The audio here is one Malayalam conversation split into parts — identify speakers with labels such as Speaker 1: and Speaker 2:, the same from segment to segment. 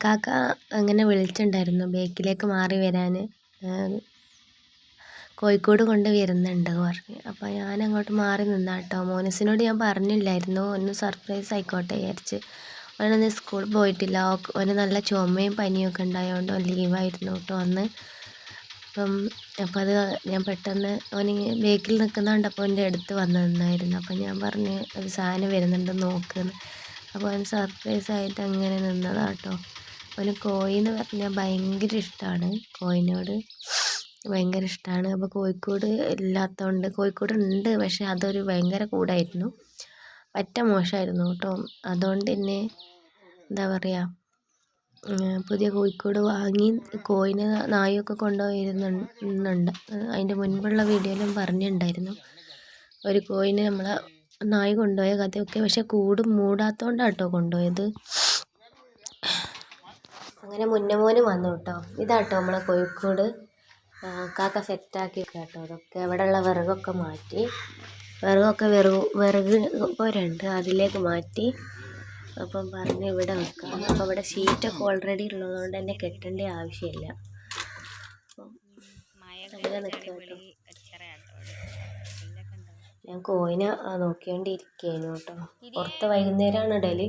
Speaker 1: കാക്ക അങ്ങനെ വിളിച്ചിട്ടുണ്ടായിരുന്നു ബേക്കിലേക്ക് മാറി വരാൻ, കോഴിക്കോട് കൊണ്ട് വരുന്നുണ്ട് പറഞ്ഞ്. അപ്പോൾ ഞാൻ അങ്ങോട്ട് മാറി നിന്നാട്ടോ. മോനസിനോട് ഞാൻ പറഞ്ഞില്ലായിരുന്നു, ഒന്ന് സർപ്രൈസ് ആയിക്കോട്ടെ വിചാരിച്ച്. അവനൊന്ന് സ്കൂളിൽ പോയിട്ടില്ല, അവന് നല്ല ചുമയും പനിയൊക്കെ ഉണ്ടായതുകൊണ്ട് അവൻ ലീവായിരുന്നു കേട്ടോ അന്ന്. അപ്പം അത് ഞാൻ പെട്ടെന്ന് അവന് ബേക്കിൽ നിൽക്കുന്നുണ്ട്, അപ്പോൾ അവൻ്റെ അടുത്ത് വന്ന് നിന്നായിരുന്നു. അപ്പം ഞാൻ പറഞ്ഞ് ഒരു സാധനം വരുന്നുണ്ട് നോക്കുന്ന്. അപ്പോൾ അവൻ സർപ്രൈസ് ആയിട്ട് അങ്ങനെ നിന്നതാട്ടോ. അവന് കോഴി എന്ന് പറഞ്ഞാൽ ഭയങ്കര ഇഷ്ടമാണ്, കോഴിനോട് ഭയങ്കര ഇഷ്ടമാണ്. അപ്പോൾ കോഴിക്കോട് ഇല്ലാത്തതുകൊണ്ട്, കോഴിക്കോട് ഉണ്ട് പക്ഷെ അതൊരു ഭയങ്കര കൂടായിരുന്നു, പറ്റ മോശമായിരുന്നു കേട്ടോ. അതുകൊണ്ട് തന്നെ എന്താ പറയുക, പുതിയ കോഴിക്കോട് വാങ്ങി കോഴിനെ നായൊക്കെ കൊണ്ടുപോയിരുന്നുണ്ട്. അതിൻ്റെ മുൻപുള്ള വീഡിയോയിലും പറഞ്ഞിട്ടുണ്ടായിരുന്നു ഒരു കോഴിനെ നമ്മളെ നായ് കൊണ്ടുപോയ കഥയൊക്കെ. പക്ഷെ കൂട് മൂടാത്തോണ്ടാണ് കേട്ടോ കൊണ്ടുപോയത്. അങ്ങനെ മുന്നമോന് വന്നു കേട്ടോ. ഇതാട്ടോ നമ്മളെ കോഴിക്കോട് കാക്ക സെറ്റാക്കി കേട്ടോ. അതൊക്കെ അവിടെയുള്ള വിറകൊക്കെ മാറ്റി, വിറക് പോരുണ്ട് അതിലേക്ക് മാറ്റി. അപ്പം പറഞ്ഞ് ഇവിടെ വെക്കാം. അപ്പോൾ ഇവിടെ ഷീറ്റൊക്കെ ഓൾറെഡി ഉള്ളതുകൊണ്ട് തന്നെ കെട്ടേണ്ട ആവശ്യമില്ല. അവിടെ നിൽക്കാം കേട്ടോ. ഞാൻ കോഴിനെ നോക്കിക്കൊണ്ടിരിക്കുകയായിരുന്നു കേട്ടോ. പുറത്ത് വൈകുന്നേരമാണ് ഇടല്.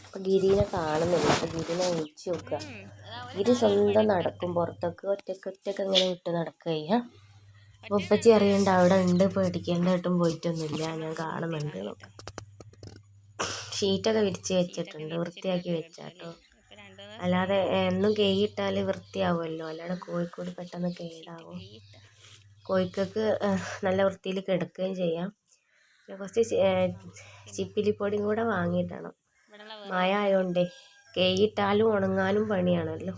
Speaker 1: അപ്പം ഗിരീനെ കാണുന്നില്ല. അപ്പം ഗിരിനെ വിളിച്ച് നോക്കുക. ഗിരി സ്വന്തം നടക്കും പുറത്തൊക്കെ, ഒറ്റക്ക് അങ്ങനെ വിട്ട് നടക്കുക. അപ്പോൾ ഉപ്പച്ചി അറിയണ്ട അവിടെ ഉണ്ട്, പേടിക്കേണ്ടതായിട്ടും പോയിട്ടൊന്നുമില്ല, ഞാൻ കാണുന്നുണ്ട്. ഷീറ്റൊക്കെ വിരിച്ച് വെച്ചിട്ടുണ്ട്, വൃത്തിയാക്കി വെച്ചാട്ടോ. അല്ലാതെ എന്നും കേയിട്ടാൽ വൃത്തിയാവുമല്ലോ, അല്ലാതെ കോഴിക്കോട് പെട്ടെന്ന് കേടാവും. കോഴിക്കൾക്ക് നല്ല വൃത്തിയിൽ കിടക്കുകയും ചെയ്യാം. കുറച്ച് ചിപ്പിലിപ്പൊടിയും കൂടെ വാങ്ങിയിട്ടാണ്, മഴ ആയതുകൊണ്ടേ കേയിട്ടാലും ഉണങ്ങാനും പണിയാണല്ലോ.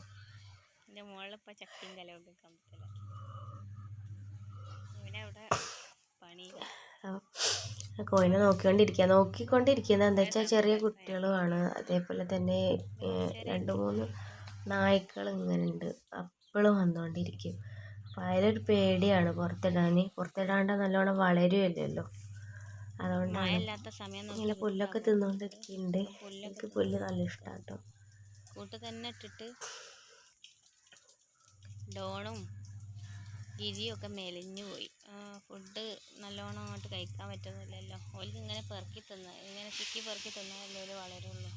Speaker 1: കോഴിനെ നോക്കിക്കൊണ്ടിരിക്കുന്നത് എന്താ വെച്ചാൽ ചെറിയ കുട്ടികളുമാണ്. അതേപോലെ തന്നെ 2-3 നായ്ക്കൾ ഇങ്ങനെ ഉണ്ട്, അപ്പോഴും വന്നുകൊണ്ടിരിക്കും. അപ്പം അതിലൊരു പേടിയാണ് പുറത്തിടാണ്ട് നല്ലോണം വളരുമല്ലോ. അതുകൊണ്ടാണ് ഇങ്ങനെ പുല്ലൊക്കെ തിന്നുകൊണ്ടിരിക്കുന്നുണ്ട്. എനിക്ക് പുല്ല് നല്ല ഇഷ്ടമാണ് കേട്ടോ. കൂട്ട് തന്നെ ഇട്ടിട്ട് ഡോണും ഗിരിയൊക്കെ മെലിഞ്ഞു പോയി. ഫുഡ് നല്ലോണം അങ്ങോട്ട് കഴിക്കാൻ പറ്റുന്നില്ലല്ലോ. ഓൾക്ക് ഇങ്ങനെ പെറുക്കി തിന്നാൽ, ഇങ്ങനെ ചിക്കി പെറുക്കി തിന്നാലല്ലേ ഓല് വളരുള്ളൂ.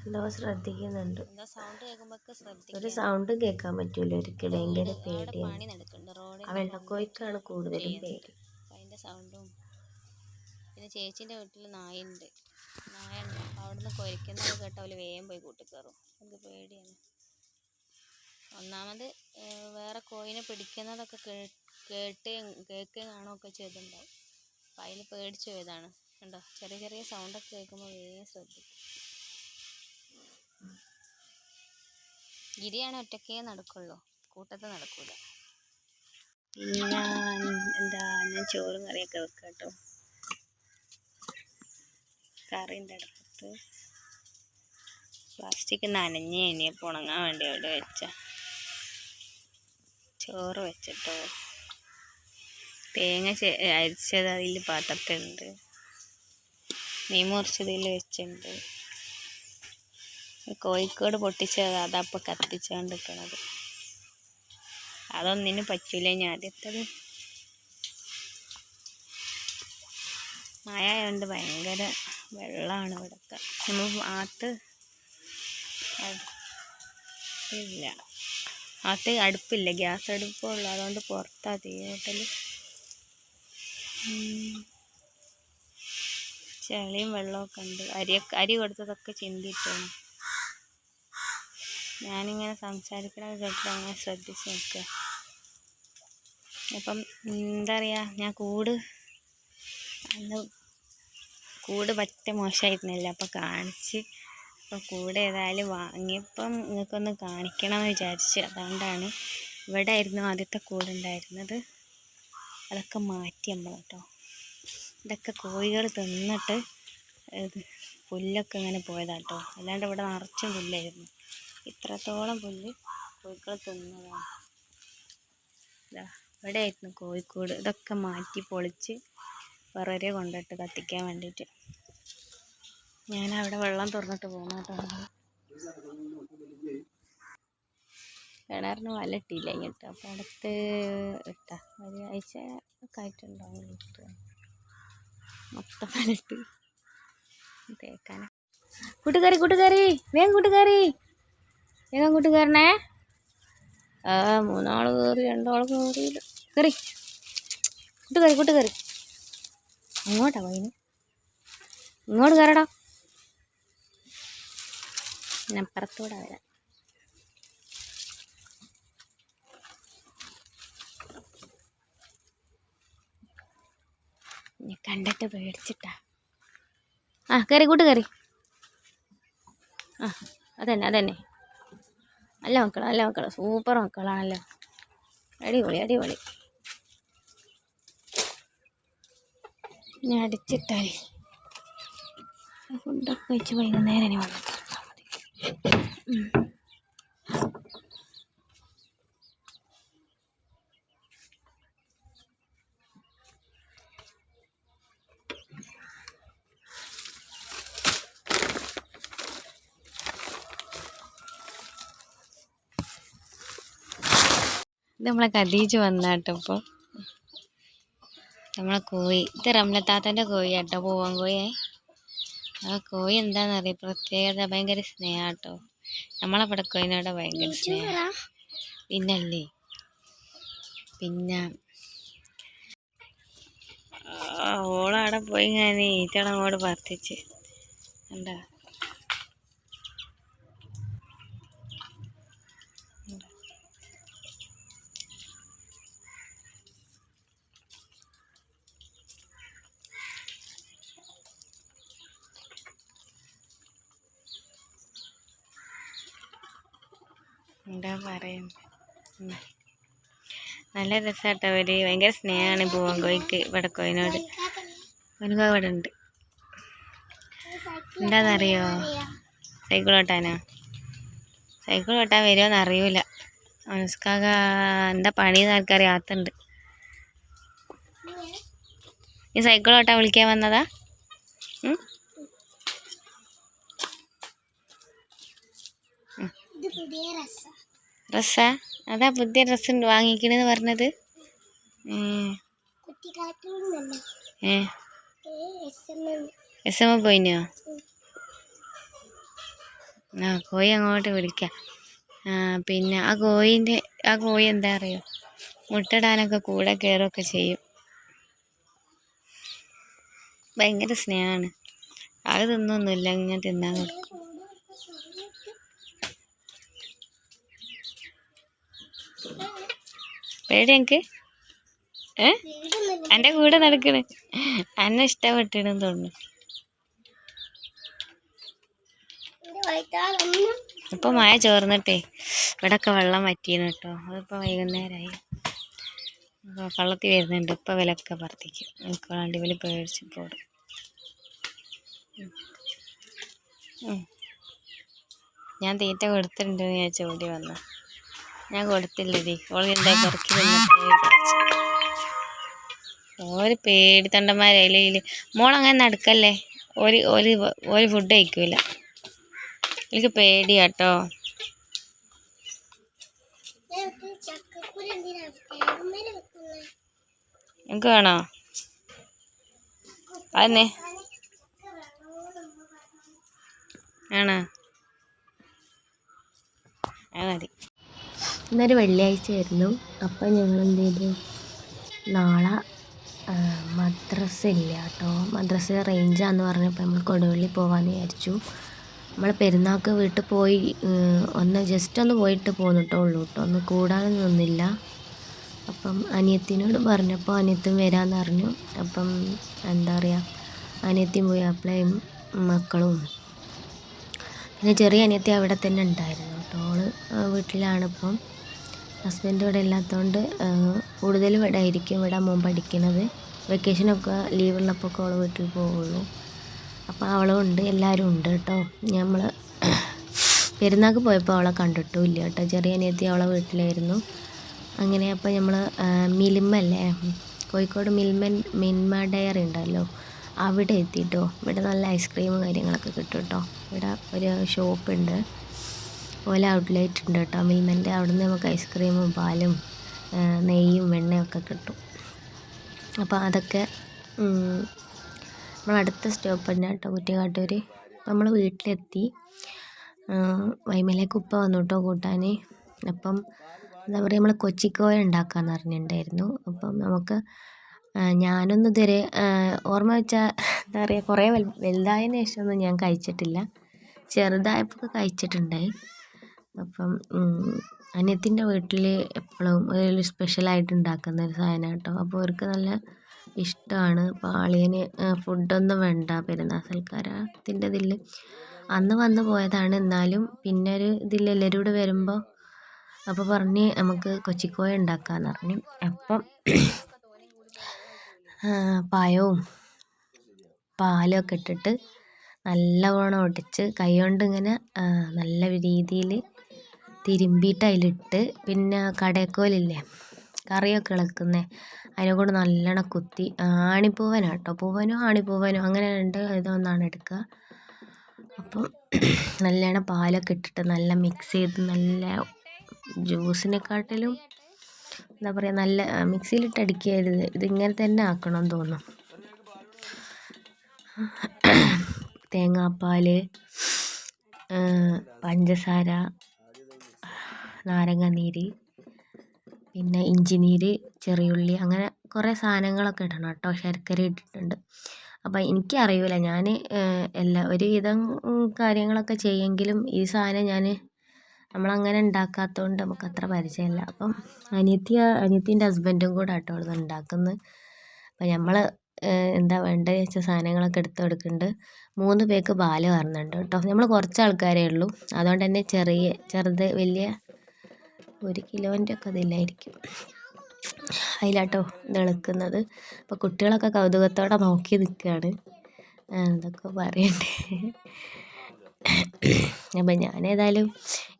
Speaker 1: എന്തോ ശ്രദ്ധിക്കുന്നുണ്ട്. എന്താ സൗണ്ട് കേൾക്കുമ്പോൾ ശ്രദ്ധിക്കും. ഒരു സൗണ്ടും കേൾക്കാൻ പറ്റൂല ഒരിക്കലും, ഭയങ്കര പേടിയാണ്. ആ വെള്ളക്കോഴിക്കാണ് കൂടുതലും പേടി. അതിൻ്റെ സൗണ്ടും പിന്നെ ചേച്ചീൻ്റെ വീട്ടിൽ നായുണ്ട്. അപ്പോൾ അവിടുന്ന് കുരയ്ക്കുന്നത് കേട്ടാൽ അവര് വേഗം പോയി കൂട്ടി കയറും. എനിക്ക് പേടിയാണ്. ഒന്നാമത് വേറെ കോഴിനെ പിടിക്കുന്നതൊക്കെ കേൾക്കുകയും കാണുകയൊക്കെ ചെയ്തിട്ടുണ്ടാവും. അപ്പം അതിൽ പേടിച്ചു പോയതാണ്. കണ്ടോ, ചെറിയ സൗണ്ടൊക്കെ കേൾക്കുമ്പോൾ വേഗം ശ്രദ്ധിക്കും. ഗിരിയാണ് ഒറ്റക്കേ നടക്കുള്ളൂ, കൂട്ടത്തിൽ നടക്കൂല. പിന്നെ ഞാൻ ചോറും കറിയൊക്കെ വെക്കാം കേട്ടോ. കറിൻ്റെ അടുപ്പത്ത് പ്ലാസ്റ്റിക് നനഞ്ഞ് ഇനിയിപ്പോൾ ഉണങ്ങാൻ വേണ്ടി അവിടെ വെച്ച ചോറ് വെച്ചിട്ടോ. തേങ്ങ അരിച്ചത് അതിൽ പാത്രത്തിലുണ്ട്, മീൻ മുറിച്ചതിൽ വെച്ചിട്ടുണ്ട്. കോഴിക്കോട് പൊട്ടിച്ചത് അതപ്പോൾ കത്തിച്ചുകൊണ്ട് നിൽക്കണത്. അതൊന്നിനും പറ്റൂല. ഞാൻ ആദ്യത്തത് മഴ ആയതുകൊണ്ട് ഭയങ്കര വെള്ളമാണ് ഇവിടെയൊക്കെ. നമ്മൾ അടുപ്പില്ല, ഗ്യാസ് അടുപ്പുള്ളൂ. അതുകൊണ്ട് പുറത്താണ് തീ ഹോട്ടൽ. ചെളിയും വെള്ളമൊക്കെ ഉണ്ട്. അരി കൊടുത്തതൊക്കെ ചിന്തിയിട്ടാണ്. ഞാനിങ്ങനെ സംസാരിക്കണത് കേട്ടിട്ട് അങ്ങനെ ശ്രദ്ധിച്ച് നിൽക്കുക. അപ്പം എന്താ പറയുക, ഞാൻ കൂട് പറ്റ മോശമായിരുന്നില്ല, അപ്പോൾ കാണിച്ച്. അപ്പോൾ കൂട് ഏതായാലും വാങ്ങിയപ്പം നിങ്ങൾക്കൊന്ന് കാണിക്കണമെന്ന് വിചാരിച്ച്. അതുകൊണ്ടാണ്. ഇവിടെ ആയിരുന്നു ആദ്യത്തെ കൂടുണ്ടായിരുന്നത്, അതൊക്കെ മാറ്റി നമ്മൾ കേട്ടോ. ഇതൊക്കെ കോഴികൾ തിന്നിട്ട് പുല്ലൊക്കെ ഇങ്ങനെ പോയതാട്ടോ. അല്ലാണ്ട് ഇവിടെ നിറച്ചും പുല്ലായിരുന്നു. ഇത്രത്തോളം പുല്ല് കോഴികൾ തിന്നതാണ്.
Speaker 2: ഇവിടെ ആയിരുന്നു കോഴിക്കോട്. ഇതൊക്കെ മാറ്റി പൊളിച്ച് വിറക് കൊണ്ടിട്ട് കത്തിക്കാൻ വേണ്ടിയിട്ട്. ഞാനവിടെ വെള്ളം തുറന്നിട്ട് പോകുന്നതാണ്. കിണറിന് വല ഇട്ടില്ല ഇങ്ങോട്ട്. അപ്പം അടുത്ത് ഇട്ടാ ഒരാഴ്ച ഒക്കെ ആയിട്ടുണ്ടാവും മൊത്തം വലട്ട് തേക്കാൻ. കൂട്ടുകാരി വേഗം കൂട്ടുകാരനെ. മൂന്നാൾ കയറി, 2 ആൾ കയറിയില്ല. കയറി കൂട്ടുകാരി അങ്ങോട്ടാ പോയിന്. ഇങ്ങോട്ട് കയറടാ. അപ്പുറത്തൂടെ വരാം. കണ്ടിട്ട് പേടിച്ചിട്ടാ. കയറി കൂട്ടുകാരി. അതന്നെ നല്ല മക്കള് സൂപ്പർ മക്കളാണല്ലോ. അടിപൊളി. ഇനി അടിച്ചിട്ടാൽ ഫുഡൊക്കെ വെച്ച് വൈകുന്നേരം ഇനി വന്നിട്ട് തന്നാൽ മതി. ഇത് നമ്മളെ ഖദീജ് വന്നാട്ടോ. ഇപ്പോൾ നമ്മളെ കോഴി, ഇത് റംലത്താത്തൻ്റെ കോഴി കേട്ടോ, പൂവൻ കോഴിയെ. ആ കോഴി എന്താണെന്നറിയാം, പ്രത്യേകത ഭയങ്കര സ്നേഹാട്ടോ. നമ്മളവിടെ കോഴിനോട് ഭയങ്കര സ്നേഹം. പിന്നല്ലേ ഓളവിടെ പോയി ഞാൻ ഈറ്റളങ്ങോട് വർത്തിച്ച് എന്താ പറയുന്നത്. നല്ല രസമാട്ടോ. അവർ ഭയങ്കര സ്നേഹമാണ് പൂവൻ കോഴിക്ക്. ഇവിടെ കോഴിനോട് അവനക്ക് അവിടെ ഉണ്ട്. എന്താണെന്നറിയോ, സൈക്കിൾ ഓട്ടാനോ? സൈക്കിൾ ഓട്ടാൻ വരുമോയെന്ന് അറിയൂല. അനുസ്കാക എന്താ പണിയെന്ന് ആർക്കറിയാത്തുണ്ട്. ഈ സൈക്കിൾ ഓട്ടാൻ വിളിക്കാൻ വന്നതാ? ഡ്രസ്സാ? അതാ പുതിയ ഡ്രസ്സ് വാങ്ങിക്കണെന്ന് പറഞ്ഞത്. SM പോയിനോ? കോഴി അങ്ങോട്ട് വിളിക്കാം. പിന്നെ ആ കോഴി എന്താ അറിയോ, മുട്ടയിടാനൊക്കെ കൂടെ കയറുകയൊക്കെ ചെയ്യും. ഭയങ്കര സ്നേഹമാണ്. അത് തിന്നൊന്നുമില്ല, ഇങ്ങനെ തിന്നാൻ കൊടുക്കും. പേടി എനിക്ക്. എൻ്റെ കൂടെ നടക്കണ്. എന്നെ ഇഷ്ടപ്പെട്ടിടുന്ന് തോന്നുന്നു. ഇപ്പൊ മഴ ചോർന്നിട്ടേ ഇവിടൊക്കെ വെള്ളം വറ്റിയെന്ന് കേട്ടോ. അതിപ്പോൾ വൈകുന്നേരമായി. വള്ളത്തിൽ വരുന്നുണ്ട്. ഇപ്പം വിലക്കെ വർദ്ധിക്കും. എനിക്ക് വണ്ടിവിൽ പേടിച്ചിപ്പോൾ ഞാൻ തീറ്റ കൊടുത്തിട്ടുണ്ടെന്ന് വിചാരിച്ച ഓടി വന്ന. ഞാൻ കൊടുത്തില്ലടി. ഓള് എന്താ പെറുക്കി ഓര് പേടിത്തൊണ്ടന്മാരയില്. മോളങ്ങനെ നടക്കല്ലേ. ഓര് ഫുഡ് കഴിക്കൂല. എനിക്ക് പേടിയാട്ടോ. എനിക്ക് വേണോ? അതന്നെ ആണോ? അത് മതി.
Speaker 1: ഇന്നൊരു വെള്ളിയാഴ്ച ആയിരുന്നു. അപ്പം ഞങ്ങൾ എന്ത് ചെയ്തു, നാളെ മദ്രസ ഇല്ല കേട്ടോ. മദ്രസ റേഞ്ചാന്ന് പറഞ്ഞപ്പോൾ നമ്മൾ കൊടുവള്ളി പോകാമെന്ന് വിചാരിച്ചു. നമ്മൾ പെരുന്നാൾക്ക് വീട്ടിൽ പോയി ജസ്റ്റ് ഒന്ന് പോയിട്ട് പോന്നിട്ടേ ഉള്ളൂ കേട്ടോ. ഒന്ന് കൂടാനൊന്നും നിന്നില്ല. അപ്പം അനിയത്തിനോട് പറഞ്ഞപ്പോൾ അനിയത്തും വരാമെന്ന് പറഞ്ഞു. അപ്പം എന്താ പറയുക, അനിയത്തിയും പോയി. അപ്പളേയും മക്കളും പിന്നെ ചെറിയ അനിയത്തി അവിടെ തന്നെ ഉണ്ടായിരുന്നു കേട്ടോ. ഓള് വീട്ടിലാണിപ്പം. ഹസ്ബൻഡ് ഇവിടെ ഇല്ലാത്തതുകൊണ്ട് കൂടുതലും ഇവിടെ ആയിരിക്കും. ഇവിടെ മോൻ പഠിക്കുന്നത്. വെക്കേഷനൊക്കെ ലീവുള്ളപ്പോൾ ഓള് വീട്ടിൽ പോവുള്ളൂ. അപ്പോൾ അവളും ഉണ്ട്, എല്ലാവരും ഉണ്ട് കേട്ടോ. നമ്മൾ പെരുന്നാൾക്ക് പോയപ്പോൾ അവളെ കണ്ടിട്ടും ഇല്ല കേട്ടോ. ചെറിയ അനിയത്തി അവളെ വീട്ടിലായിരുന്നു. അങ്ങനെ അപ്പോൾ നമ്മൾ മിൽമല്ലേ, കോഴിക്കോട് മിൽമ ഡയറി ഉണ്ടല്ലോ, അവിടെ എത്തിയിട്ടോ. ഇവിടെ നല്ല ഐസ്ക്രീമും കാര്യങ്ങളൊക്കെ കിട്ടും കേട്ടോ. ഇവിടെ ഒരു ഷോപ്പുണ്ട്, ഓല ഔട്ട്ലെറ്റ് ഉണ്ട് കേട്ടോ മിൽമൻ്റെ. അവിടെ നിന്ന് നമുക്ക് ഐസ്ക്രീമും പാലും നെയ്യും വെണ്ണയൊക്കെ കിട്ടും. അപ്പോൾ അതൊക്കെ നമ്മളടുത്ത സ്റ്റോപ്പ് തന്നെ കേട്ടോ കുറ്റിക്കാട്ടൂർ. നമ്മൾ വീട്ടിലെത്തി. വൈമലേക്ക് ഉപ്പ വന്നു കേട്ടോ കൂട്ടാൻ. അപ്പം എന്താ പറയുക, നമ്മൾ കൊച്ചിക്കോയ ഉണ്ടാക്കാമെന്ന് പറഞ്ഞിട്ടുണ്ടായിരുന്നു. അപ്പം നമുക്ക് ഞാനൊന്നും ഇതുവരെ ഓർമ്മ വെച്ചാൽ എന്താ പറയുക, കുറേ വലുതായതിന് ശേഷമൊന്നും ഞാൻ കഴിച്ചിട്ടില്ല. ചെറുതായപ്പോൾ കഴിച്ചിട്ടുണ്ടായി. അപ്പം അനിയത്തിൻ്റെ വീട്ടിൽ എപ്പോഴും ഒരു സ്പെഷ്യലായിട്ട് ഉണ്ടാക്കുന്ന ഒരു സാധനം കേട്ടോ. അപ്പോൾ അവർക്ക് നല്ല ഇഷ്ടമാണ്. അപ്പോൾ അളിയന് ഫുഡൊന്നും വേണ്ട പെരുന്നാൾ സൽക്കാരത്തിൻ്റെ ഇതിൽ അന്ന് വന്ന് പോയതാണ്. എന്നാലും പിന്നെ ഒരു ഇതിൽ എല്ലാവരും കൂടെ വരുമ്പോൾ അപ്പോൾ പറഞ്ഞ് നമുക്ക് കൊച്ചിക്കോയ ഉണ്ടാക്കാമെന്ന് പറഞ്ഞു. അപ്പം പഴവും പാലും ഒക്കെ ഇട്ടിട്ട് നല്ലവണ്ണം ഒടിച്ച് കൈ കൊണ്ട് ഇങ്ങനെ നല്ല രീതിയിൽ തിരുമ്പിയിട്ട് അതിലിട്ട്, പിന്നെ കടയക്കോലില്ലേ കറിയൊക്കെ ഇളക്കുന്നത്, അതിനെ കൊണ്ട് നല്ലോണം കുത്തി, ആണിപ്പൂവനാട്ടോ, പൂവനോ ആണിപ്പൂവനോ അങ്ങനെ രണ്ട് ഇതൊന്നാണ് എടുക്കുക. അപ്പം നല്ലോണം പാലൊക്കെ ഇട്ടിട്ട് നല്ല മിക്സ് ചെയ്ത്, നല്ല ജ്യൂസിനെക്കാട്ടിലും എന്താ പറയുക, നല്ല മിക്സിയിലിട്ട് അടിക്കരുത്, ഇതിങ്ങനെ തന്നെ ആക്കണമെന്ന് തോന്നും. തേങ്ങാപ്പാൽ, പഞ്ചസാര, നാരങ്ങാനീര്, പിന്നെ ഇഞ്ചിനീര്, ചെറിയുള്ളി, അങ്ങനെ കുറേ സാധനങ്ങളൊക്കെ ഇടണം കേട്ടോ. ശർക്കര ഇട്ടിട്ടുണ്ട്. അപ്പം എനിക്കറിയില്ല, ഞാൻ ഒരുവിധം കാര്യങ്ങളൊക്കെ ചെയ്യുമെങ്കിലും ഈ സാധനം നമ്മളങ്ങനെ ഉണ്ടാക്കാത്തതുകൊണ്ട് നമുക്കത്ര പരിചയമില്ല. അപ്പം അനിയത്തിൻ്റെ ഹസ്ബൻഡും കൂടെ കേട്ടോ അത് ഉണ്ടാക്കുന്നത്. അപ്പം നമ്മൾ എന്താ വേണ്ടത് വെച്ച സാധനങ്ങളൊക്കെ എടുത്ത് കൊടുക്കുന്നുണ്ട്. 3 പേർക്ക് പാല് കറന്നുണ്ട് കേട്ടോ. നമ്മൾ കുറച്ച് ആൾക്കാരേ ഉള്ളൂ, അതുകൊണ്ട് തന്നെ ചെറുത് വലിയ 1 കിലോൻ്റെ ഒക്കെ ഇതില്ലായിരിക്കും അതിലാട്ടോ ഇത് ഇളക്കുന്നത്. അപ്പോൾ കുട്ടികളൊക്കെ കൗതുകത്തോടെ നോക്കി നിൽക്കുകയാണ്, എന്തൊക്കെ പറയണ്ടേ. അപ്പം ഞാനേതായാലും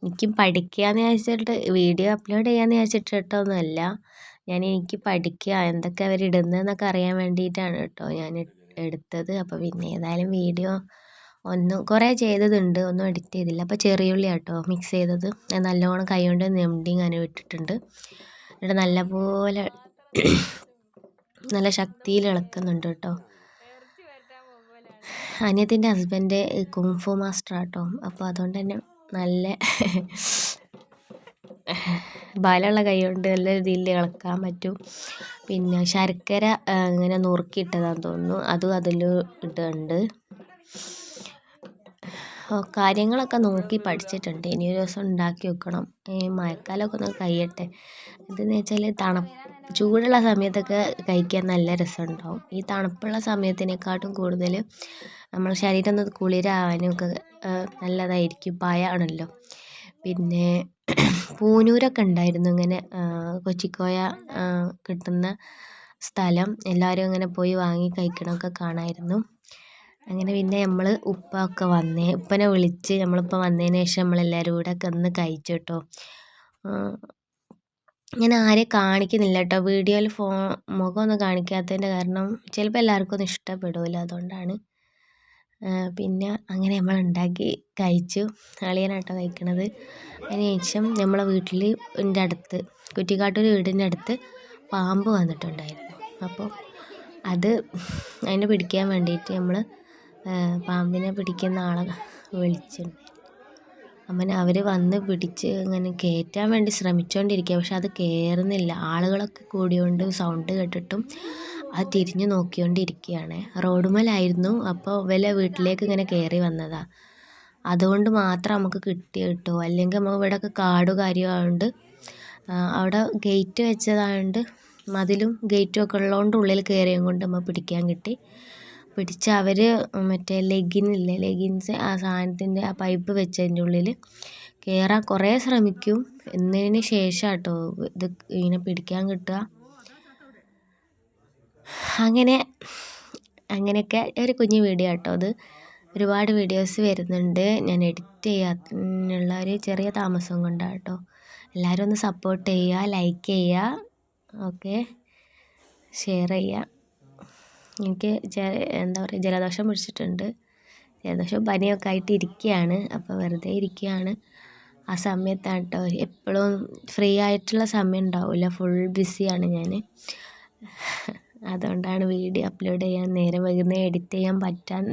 Speaker 1: എനിക്കും പഠിക്കുകയെന്ന് വിചാരിച്ചിട്ട് വീഡിയോ അപ്ലോഡ് ചെയ്യാമെന്ന് വിചാരിച്ചിട്ടൊന്നുമല്ല, എനിക്ക് പഠിക്കുക, എന്തൊക്കെ അവരിടുന്നതെന്നൊക്കെ അറിയാൻ വേണ്ടിയിട്ടാണ് കേട്ടോ ഞാൻ എടുത്തത്. അപ്പോൾ പിന്നെ ഏതായാലും വീഡിയോ കുറേ ചെയ്തതുണ്ട്, ഒന്നും എഡിറ്റ് ചെയ്തില്ല. അപ്പോൾ ചെറിയുള്ളി കേട്ടോ മിക്സ് ചെയ്തത് നല്ലോണം കൈ കൊണ്ട് നെമ്ടി അങ്ങനെ ഇട്ടിട്ടുണ്ട്. എന്നിട്ട് നല്ലപോലെ നല്ല ശക്തിയിൽ ഇളക്കുന്നുണ്ട് കേട്ടോ. അനിയത്തിൻ്റെ ഹസ്ബൻഡ് കുംഫു മാസ്റ്റർ കേട്ടോ. അപ്പോൾ അതുകൊണ്ട് തന്നെ നല്ല ബലമുള്ള കൈ കൊണ്ട് നല്ല രീതിയിൽ ഇളക്കാൻ പറ്റും. പിന്നെ ശർക്കര ഇങ്ങനെ നുറുക്കിയിട്ടതാണെന്ന് തോന്നുന്നു, അതും അതിൽ ഇടുന്നുണ്ട്. കാര്യങ്ങളൊക്കെ നോക്കി പഠിച്ചിട്ടുണ്ട്. ഇനി ഒരു ദിവസം ഉണ്ടാക്കി വെക്കണം. മഴക്കാലമൊക്കെ ഒന്ന് കഴിയട്ടെ. ഇതെന്ന് വെച്ചാൽ ചൂടുള്ള സമയത്തൊക്കെ കഴിക്കാൻ നല്ല രസമുണ്ടാവും. ഈ തണുപ്പുള്ള സമയത്തിനെക്കാട്ടും കൂടുതൽ നമ്മുടെ ശരീരം ഒന്ന് കുളിരാവാനും ഒക്കെ നല്ലതായിരിക്കും. പഴമാണല്ലോ. പിന്നെ പൂനൂരൊക്കെ ഉണ്ടായിരുന്നു ഇങ്ങനെ കൊച്ചിക്കോയ കിട്ടുന്ന സ്ഥലം. എല്ലാവരും അങ്ങനെ പോയി വാങ്ങി കഴിക്കണമൊക്കെ കാണാമായിരുന്നു. അങ്ങനെ പിന്നെ നമ്മൾ ഉപ്പനെ വിളിച്ച് നമ്മളിപ്പോൾ വന്നതിന് ശേഷം നമ്മളെല്ലാവരും കൂടെ ഒക്കെ ഒന്ന് കഴിച്ചു കേട്ടോ. ഞാൻ ആരെയും കാണിക്കുന്നില്ല കേട്ടോ വീഡിയോയിൽ, മുഖമൊന്നും കാണിക്കാത്തതിൻ്റെ കാരണം ചിലപ്പോൾ എല്ലാവർക്കും ഒന്നും ഇഷ്ടപ്പെടില്ല, അതുകൊണ്ടാണ്. പിന്നെ അങ്ങനെ നമ്മൾ ഉണ്ടാക്കി കഴിച്ചു. അളിയനാട്ടോ കഴിക്കണത്. അതിന് ശേഷം നമ്മളെ വീട്ടിൻ്റെ അടുത്ത് കുറ്റിക്കാട്ടൂർ വീടിൻ്റെ അടുത്ത് പാമ്പ് വന്നിട്ടുണ്ടായിരുന്നു. അപ്പോൾ അതിനെ പിടിക്കാൻ വേണ്ടിയിട്ട് നമ്മൾ പാമ്പിനെ പിടിക്കുന്ന ആളെ വിളിച്ചിട്ടുണ്ടായിരുന്നു. അങ്ങനെ അവർ വന്ന് പിടിച്ച് ഇങ്ങനെ കയറ്റാൻ വേണ്ടി ശ്രമിച്ചുകൊണ്ടിരിക്കുക, പക്ഷെ അത് കയറുന്നില്ല. ആളുകളൊക്കെ കൂടിയോണ്ട് സൗണ്ട് കേട്ടിട്ടും അത് തിരിഞ്ഞു നോക്കിക്കൊണ്ടിരിക്കുകയാണ്. റോഡുമേലായിരുന്നു. അപ്പോൾ വീട്ടിലേക്ക് ഇങ്ങനെ കയറി വന്നതാണ്. അതുകൊണ്ട് മാത്രം നമുക്ക് കിട്ടോ, അല്ലെങ്കിൽ നമുക്ക് ഇവിടെയൊക്കെ കാട് കാര്യമായതുകൊണ്ട് അവിടെ ഗേറ്റ് വെച്ചതായതുകൊണ്ട് മതിലും ഗേറ്റും ഒക്കെ ഉള്ളതുകൊണ്ട് ഉള്ളിൽ കയറിയും കൊണ്ട് നമ്മൾ പിടിക്കാൻ കിട്ടി. പിടിച്ച് അവർ മറ്റേ ലെഗിൻസ് ആ സാധനത്തിൻ്റെ ആ പൈപ്പ് വെച്ചതിൻ്റെ ഉള്ളിൽ കയറാൻ കുറേ ശ്രമിക്കും. എന്നതിന് ശേഷം കേട്ടോ ഇത് ഇങ്ങനെ പിടിക്കാൻ കിട്ടുക. അങ്ങനെയൊക്കെ ഒരു കുഞ്ഞു വീഡിയോ കേട്ടോ അത്. ഒരുപാട് വീഡിയോസ് വരുന്നുണ്ട്. ഞാൻ എഡിറ്റ് ചെയ്യാനുള്ള ഒരു ചെറിയ താമസം കൊണ്ടാണ് കേട്ടോ. എല്ലാവരും ഒന്ന് സപ്പോർട്ട് ചെയ്യുക, ലൈക്ക് ചെയ്യുക, ഓക്കെ, ഷെയർ ചെയ്യുക. എനിക്ക് എന്താ പറയുക, ജലദോഷം പിടിച്ചിട്ടുണ്ട്. ജലദോഷം പനിയൊക്കെ ആയിട്ട് ഇരിക്കുകയാണ്. അപ്പോൾ വെറുതെ ഇരിക്കുകയാണ്. ആ സമയത്താണ് കേട്ടോ, എപ്പോഴും ഫ്രീ ആയിട്ടുള്ള സമയം ഉണ്ടാവില്ല, ഫുൾ ബിസിയാണ് ഞാൻ. അതുകൊണ്ടാണ് വീഡിയോ അപ്ലോഡ് ചെയ്യാൻ നേരം വൈകുന്നത്, എഡിറ്റ് ചെയ്യാൻ പറ്റാൻ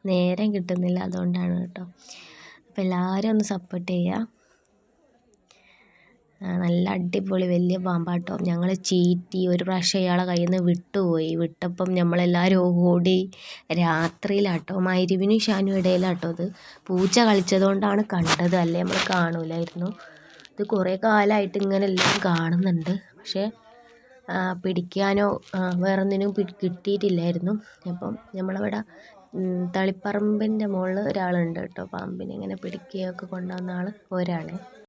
Speaker 1: നേരം കിട്ടുന്നില്ല. അതുകൊണ്ടാണ് കേട്ടോ. അപ്പോൾ എല്ലാവരും ഒന്ന് സപ്പോർട്ട് ചെയ്യുക. നല്ല അടിപൊളി വലിയ പാമ്പാട്ടോ. ഞങ്ങൾ ചീറ്റി ഒരു പ്രാവശ്യം ഇയാളെ കയ്യിൽ നിന്ന് വിട്ടപ്പം നമ്മളെല്ലാവരും ഓടി. രാത്രിയിലാട്ടോ, മഗ്‌രിബിനും ഇശാനും ഇടയിലാട്ടോ. അത് പൂച്ച കളിച്ചതുകൊണ്ടാണ് കണ്ടത്, അല്ലേ നമ്മൾ കാണൂലായിരുന്നു. ഇത് കുറേ കാലമായിട്ട് ഇങ്ങനെ എല്ലാം കാണുന്നുണ്ട്, പക്ഷേ പിടിക്കാനോ വേറൊന്നിനും കിട്ടിയിട്ടില്ലായിരുന്നു. അപ്പം നമ്മളവിടെ തളിപ്പറമ്പിൻ്റെ മുകളിൽ ഒരാളുണ്ട് കേട്ടോ, പാമ്പിനെ ഇങ്ങനെ പിടിക്കുകയൊക്കെ കൊണ്ടുവന്ന ഒരാൾ.